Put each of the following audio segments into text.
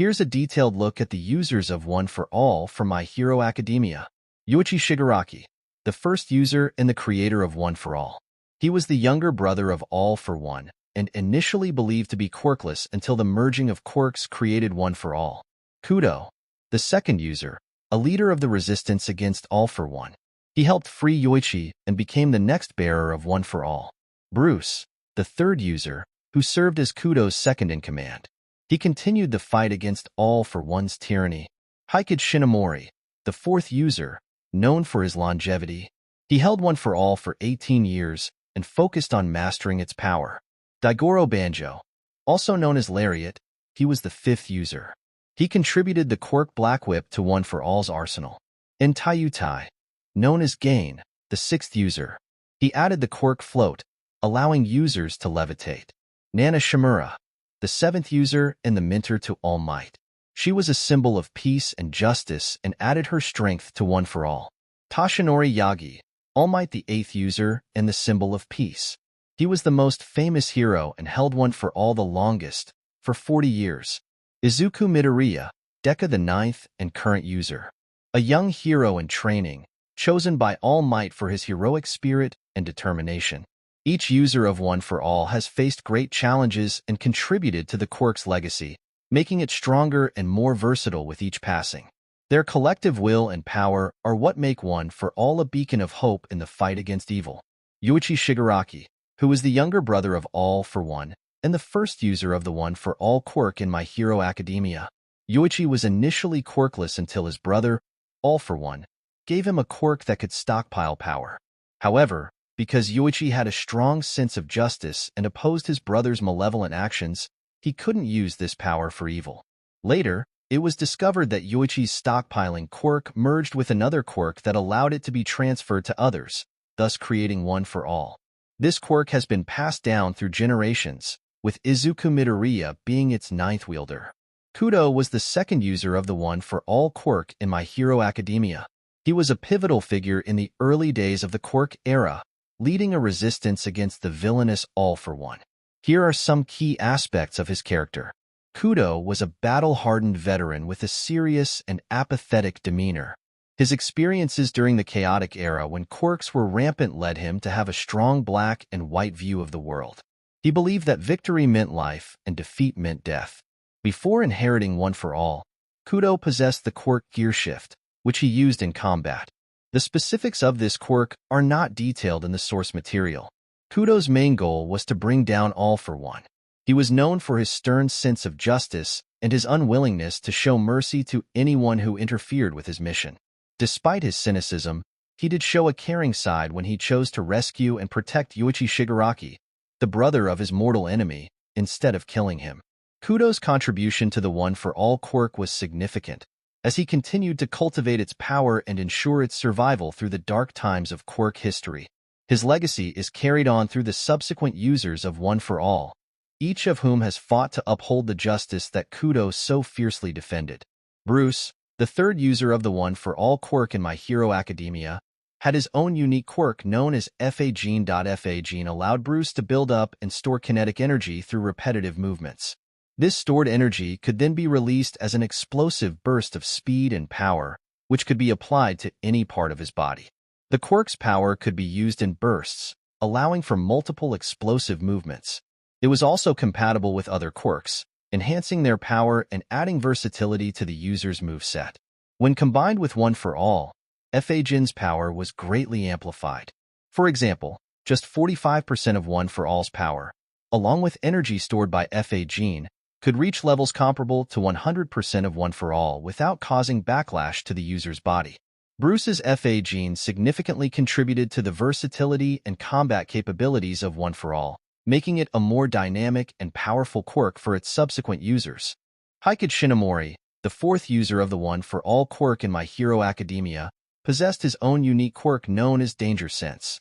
Here's a detailed look at the users of One for All from My Hero Academia. Yoichi Shigaraki, the first user and the creator of One for All. He was the younger brother of All for One, and initially believed to be quirkless until the merging of quirks created One for All. Kudo, the second user, a leader of the resistance against All for One. He helped free Yoichi and became the next bearer of One for All. Bruce, the third user, who served as Kudo's second-in-command. He continued the fight against All for One's tyranny. Hikage Shinomori, the fourth user, known for his longevity. He held One for All for 18 years and focused on mastering its power. Daigoro Banjo, also known as Lariat, he was the fifth user. He contributed the quirk Blackwhip to One for All's arsenal. And Tayutai, known as Gaen, the sixth user. He added the quirk float, allowing users to levitate. Nana Shimura, the seventh user and the mentor to All Might. She was a symbol of peace and justice and added her strength to One for All. Toshinori Yagi, All Might the eighth user and the symbol of peace. He was the most famous hero and held One for All the longest, for 40 years. Izuku Midoriya, Deku the ninth and current user. A young hero in training, chosen by All Might for his heroic spirit and determination. Each user of One for All has faced great challenges and contributed to the quirk's legacy, making it stronger and more versatile with each passing. Their collective will and power are what make One for All a beacon of hope in the fight against evil. Yoichi Shigaraki, who was the younger brother of All for One, and the first user of the One for All quirk in My Hero Academia. Yoichi was initially quirkless until his brother, All for One, gave him a quirk that could stockpile power. However, because Yoichi had a strong sense of justice and opposed his brother's malevolent actions, he couldn't use this power for evil. Later, it was discovered that Yoichi's stockpiling quirk merged with another quirk that allowed it to be transferred to others, thus creating One for All. This quirk has been passed down through generations, with Izuku Midoriya being its ninth wielder. Kudo was the second user of the One for All quirk in My Hero Academia. He was a pivotal figure in the early days of the quirk era, leading a resistance against the villainous All for One. Here are some key aspects of his character. Kudo was a battle-hardened veteran with a serious and apathetic demeanor. His experiences during the chaotic era when quirks were rampant led him to have a strong black and white view of the world. He believed that victory meant life and defeat meant death. Before inheriting One for All, Kudo possessed the quirk Gear Shift, which he used in combat. The specifics of this quirk are not detailed in the source material. Kudo's main goal was to bring down All for One. He was known for his stern sense of justice and his unwillingness to show mercy to anyone who interfered with his mission. Despite his cynicism, he did show a caring side when he chose to rescue and protect Yoichi Shigaraki, the brother of his mortal enemy, instead of killing him. Kudo's contribution to the One for All quirk was significant, as he continued to cultivate its power and ensure its survival through the dark times of quirk history. His legacy is carried on through the subsequent users of One for All, each of whom has fought to uphold the justice that Kudo so fiercely defended. Bruce, the third user of the One for All quirk in My Hero Academia, had his own unique quirk known as FA Gene. FA Gene allowed Bruce to build up and store kinetic energy through repetitive movements. This stored energy could then be released as an explosive burst of speed and power, which could be applied to any part of his body. The quirk's power could be used in bursts, allowing for multiple explosive movements. It was also compatible with other quirks, enhancing their power and adding versatility to the user's moveset. When combined with One for All, FA Gene's power was greatly amplified. For example, just 45% of One for All's power, along with energy stored by FA Gene, could reach levels comparable to 100% of One for All without causing backlash to the user's body. Bruce's FA Gene significantly contributed to the versatility and combat capabilities of One for All, making it a more dynamic and powerful quirk for its subsequent users. Hikage Shinomori, the fourth user of the One for All quirk in My Hero Academia, possessed his own unique quirk known as Danger Sense.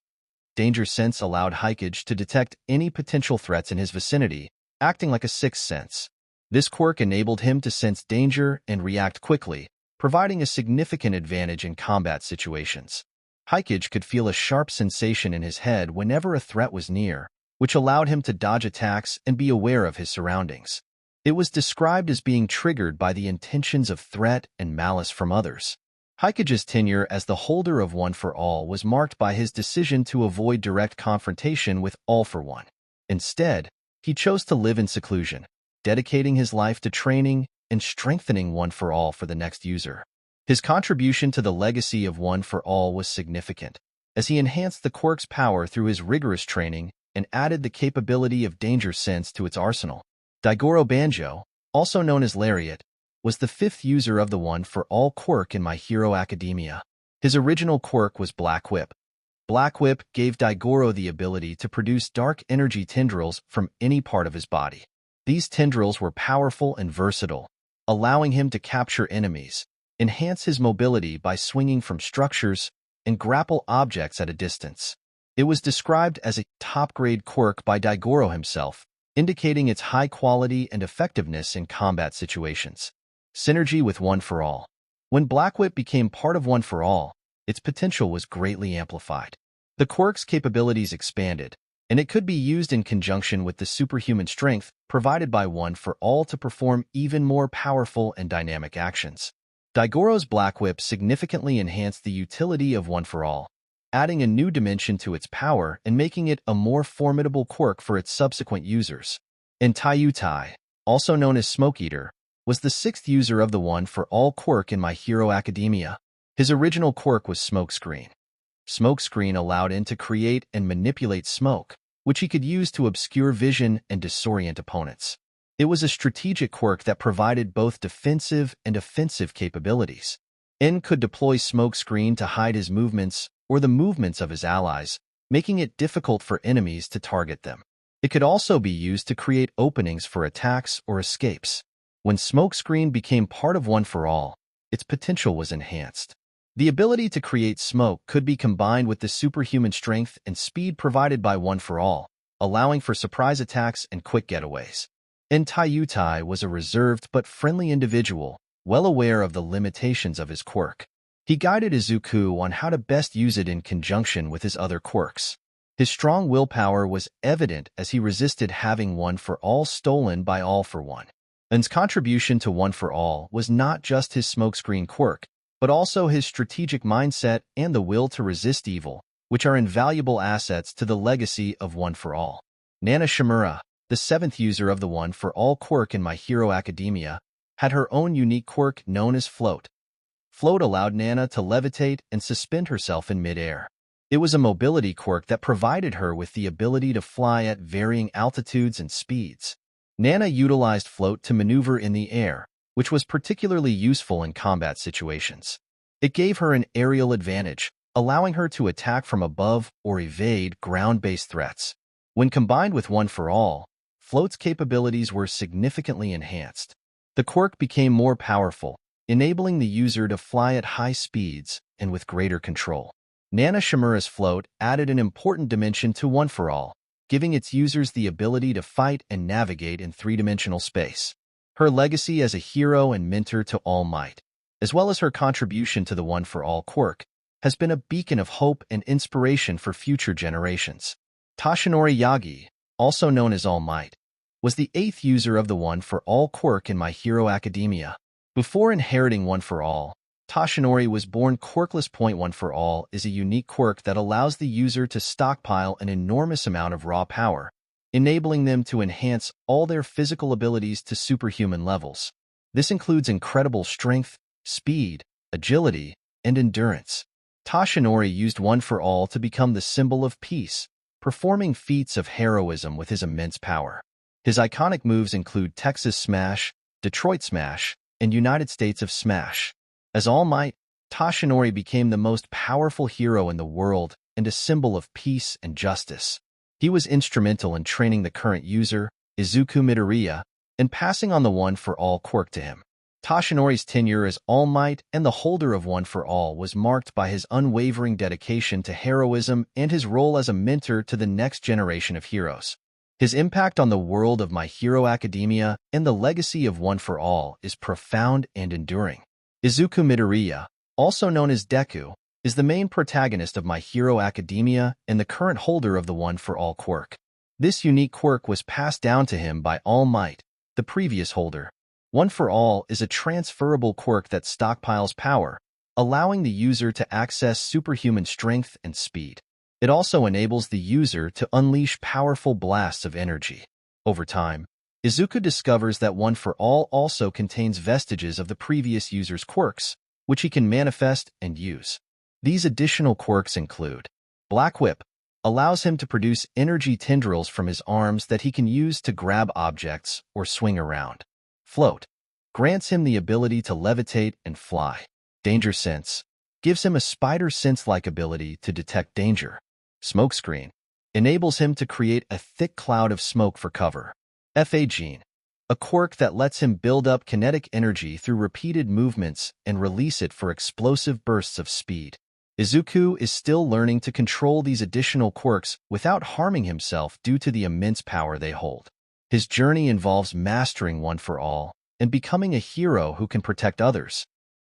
Danger Sense allowed Hikage to detect any potential threats in his vicinity, acting like a sixth sense. This quirk enabled him to sense danger and react quickly, providing a significant advantage in combat situations. Hikage could feel a sharp sensation in his head whenever a threat was near, which allowed him to dodge attacks and be aware of his surroundings. It was described as being triggered by the intentions of threat and malice from others. Hikage's tenure as the holder of One for All was marked by his decision to avoid direct confrontation with All for One. Instead, he chose to live in seclusion, dedicating his life to training and strengthening One for All for the next user. His contribution to the legacy of One for All was significant, as he enhanced the quirk's power through his rigorous training and added the capability of danger sense to its arsenal. Daigoro Banjo, also known as Lariat, was the fifth user of the One for All quirk in My Hero Academia. His original quirk was Blackwhip. Blackwhip gave Daigoro the ability to produce dark energy tendrils from any part of his body. These tendrils were powerful and versatile, allowing him to capture enemies, enhance his mobility by swinging from structures, and grapple objects at a distance. It was described as a top-grade quirk by Daigoro himself, indicating its high quality and effectiveness in combat situations. Synergy with One for All. When Blackwhip became part of One for All, its potential was greatly amplified. The quirk's capabilities expanded, and it could be used in conjunction with the superhuman strength provided by One for All to perform even more powerful and dynamic actions. Daigoro's Blackwhip significantly enhanced the utility of One for All, adding a new dimension to its power and making it a more formidable quirk for its subsequent users. And Tayutai, also known as Smoke Eater, was the sixth user of the One for All quirk in My Hero Academia. His original quirk was Smokescreen. Smokescreen allowed him to create and manipulate smoke, which he could use to obscure vision and disorient opponents. It was a strategic quirk that provided both defensive and offensive capabilities. N could deploy Smokescreen to hide his movements or the movements of his allies, making it difficult for enemies to target them. It could also be used to create openings for attacks or escapes. When Smokescreen became part of One for All, its potential was enhanced. The ability to create smoke could be combined with the superhuman strength and speed provided by One for All, allowing for surprise attacks and quick getaways. And Tayutai was a reserved but friendly individual, well aware of the limitations of his quirk. He guided Izuku on how to best use it in conjunction with his other quirks. His strong willpower was evident as he resisted having One for All stolen by All for One. N's contribution to One for All was not just his Smokescreen quirk, but also his strategic mindset and the will to resist evil, which are invaluable assets to the legacy of One for All. Nana Shimura, the seventh user of the One for All quirk in My Hero Academia, had her own unique quirk known as Float. Float allowed Nana to levitate and suspend herself in midair. It was a mobility quirk that provided her with the ability to fly at varying altitudes and speeds. Nana utilized Float to maneuver in the air, which was particularly useful in combat situations. It gave her an aerial advantage, allowing her to attack from above or evade ground-based threats. When combined with One for All, Float's capabilities were significantly enhanced. The quirk became more powerful, enabling the user to fly at high speeds and with greater control. Nana Shimura's Float added an important dimension to One for All, giving its users the ability to fight and navigate in three-dimensional space. Her legacy as a hero and mentor to All Might, as well as her contribution to the One for All quirk, has been a beacon of hope and inspiration for future generations. Toshinori Yagi, also known as All Might, was the eighth user of the One for All quirk in My Hero Academia. Before inheriting One for All, Toshinori was born quirkless. One for All is a unique quirk that allows the user to stockpile an enormous amount of raw power, enabling them to enhance all their physical abilities to superhuman levels. This includes incredible strength, speed, agility, and endurance. Toshinori used One for All to become the symbol of peace, performing feats of heroism with his immense power. His iconic moves include Texas Smash, Detroit Smash, and United States of Smash. As All Might, Toshinori became the most powerful hero in the world and a symbol of peace and justice. He was instrumental in training the current user, Izuku Midoriya, and passing on the One for All quirk to him. Toshinori's tenure as All Might and the holder of One for All was marked by his unwavering dedication to heroism and his role as a mentor to the next generation of heroes. His impact on the world of My Hero Academia and the legacy of One for All is profound and enduring. Izuku Midoriya, also known as Deku, is the main protagonist of My Hero Academia and the current holder of the One for All quirk. This unique quirk was passed down to him by All Might, the previous holder. One for All is a transferable quirk that stockpiles power, allowing the user to access superhuman strength and speed. It also enables the user to unleash powerful blasts of energy. Over time, Izuku discovers that One for All also contains vestiges of the previous user's quirks, which he can manifest and use. These additional quirks include Blackwhip, allows him to produce energy tendrils from his arms that he can use to grab objects or swing around. Float, grants him the ability to levitate and fly. Danger Sense, gives him a spider sense-like ability to detect danger. Smokescreen, enables him to create a thick cloud of smoke for cover. Fa Gene, a quirk that lets him build up kinetic energy through repeated movements and release it for explosive bursts of speed. Izuku is still learning to control these additional quirks without harming himself due to the immense power they hold. His journey involves mastering One for All and becoming a hero who can protect others.